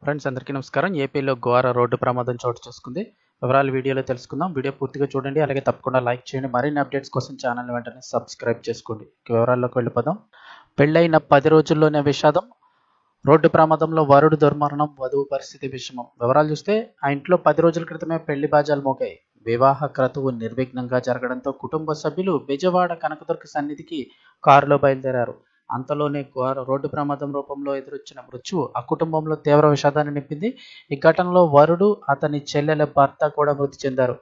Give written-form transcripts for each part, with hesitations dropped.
Friends అందరికీ నమస్కారం. ఏపీలో ఘోర రోడ్డు ప్రమాదం చోటు చేసుకుంది. వివరాలు వీడియోలో తెలుసుకుందాం. వీడియో పూర్తిగా చూడండి, అలాగే తప్పకుండా లైక్ చేయండి. మరిన్ని అప్డేట్స్ కోసం ఛానల్ వెంటనే సబ్స్క్రైబ్ చేసుకోండి. వివరాల్లోకి వెళ్ళిపోదాం. పెళ్ళైన 10 రోజుల్లోనే విషాదం. రోడ్డు ప్రమాదంలో వరుడు దుర్మరణం, వధువు పరిస్థితి విషమం. వివరాలు చూస్తే ఆ ఇంట్లో 10 రోజుల క్రితమే పెళ్లి బాజాలు మోగాయి. వివాహ క్రతువు నిర్విఘ్నంగా జరగడంతో కుటుంబ సభ్యులు బెజవాడ కనకదుర్గ సన్నిధికి కారులో బయలుదేరారు. అంతలోనే రోడ్డు ప్రమాదం రూపంలో ఎదురొచ్చిన మృత్యువు ఆ కుటుంబంలో తీవ్ర విషాదాన్ని నింపింది. ఈ ఘటనలో వరుడు, అతని చెల్లెల భర్త కూడా మృతి చెందారు.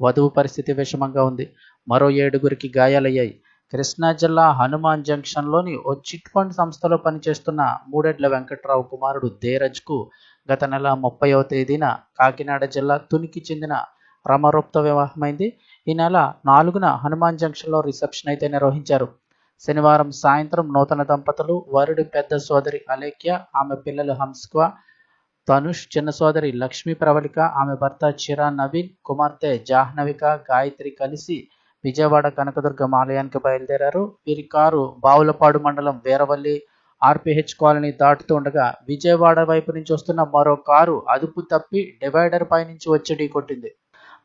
వధువు పరిస్థితి విషమంగా ఉంది. మరో 7గురికి గాయాలయ్యాయి. కృష్ణా జిల్లా హనుమాన్ జంక్షన్లోని ఓ చిట్ ఫండ్ సంస్థలో పనిచేస్తున్న మూడెడ్ల వెంకట్రావు కుమారుడు ధీరజ్కు గత నెల 30వ తేదీన కాకినాడ జిల్లా తునికి చెందిన రమరూప్తో వివాహమైంది. ఈ నెల 4న హనుమాన్ జంక్షన్లో రిసెప్షన్ అయితే నిర్వహించారు. శనివారం సాయంత్రం నూతన దంపతులు, వరుడి పెద్ద సోదరి అలేఖ్య, ఆమె పిల్లలు హంస్క్వ, తనుష్, చిన్న సోదరి లక్ష్మీ ప్రవళిక, ఆమె భర్త చిరా నవీన్, కుమార్తె జాహ్నవిక, గాయత్రి కలిసి విజయవాడ కనకదుర్గం ఆలయానికి బయలుదేరారు. వీరి కారు బావులపాడు మండలం వీరవల్లి ఆర్పిహెచ్ కాలనీ దాటుతూ ఉండగా విజయవాడ వైపు నుంచి వస్తున్న మరో కారు అదుపు తప్పి డివైడర్ పైనుంచి వచ్చి ఢీకొట్టింది.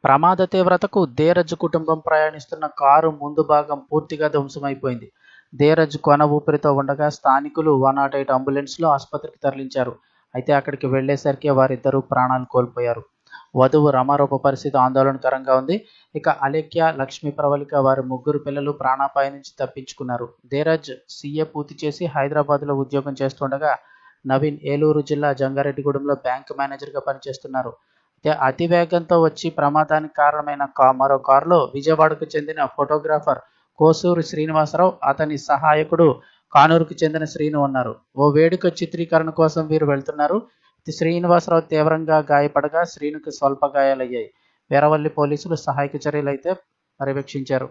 ప్రమాద తీవ్రతకు ధీరజ్ కుటుంబం ప్రయాణిస్తున్న కారు ముందు భాగం పూర్తిగా ధ్వంసమైపోయింది. ధీరజ్ కొన ఊపిరితో ఉండగా స్థానికులు 108 అంబులెన్స్లో ఆసుపత్రికి తరలించారు. అయితే అక్కడికి వెళ్లేసరికి వారిద్దరూ ప్రాణాలు కోల్పోయారు. వధువు రమారూప పరిస్థితి ఆందోళనకరంగా ఉంది. ఇక అలేఖ్య, లక్ష్మీ ప్రవళిక, వారి 3 పిల్లలు ప్రాణాపాయ నుంచి తప్పించుకున్నారు. ధీరజ్ సీఏ పూర్తి చేసి హైదరాబాద్లో ఉద్యోగం చేస్తుండగా నవీన్ ఏలూరు జిల్లా జంగారెడ్డిగూడెంలో బ్యాంక్ మేనేజర్గా పనిచేస్తున్నారు. అతి వేగంతో వచ్చి ప్రమాదానికి కారణమైన మరో కారులో విజయవాడకు చెందిన ఫోటోగ్రాఫర్ కోసూరు శ్రీనివాసరావు, అతని సహాయకుడు కానూరుకు చెందిన శ్రీను ఉన్నారు. ఓ వేడుక చిత్రీకరణ కోసం వీరు వెళ్తున్నారు. శ్రీనివాసరావు తీవ్రంగా గాయపడగా శ్రీనుకు స్వల్ప గాయాలయ్యాయి. వీరవల్లి పోలీసులు సహాయక చర్యలు అయితే పర్యవేక్షించారు.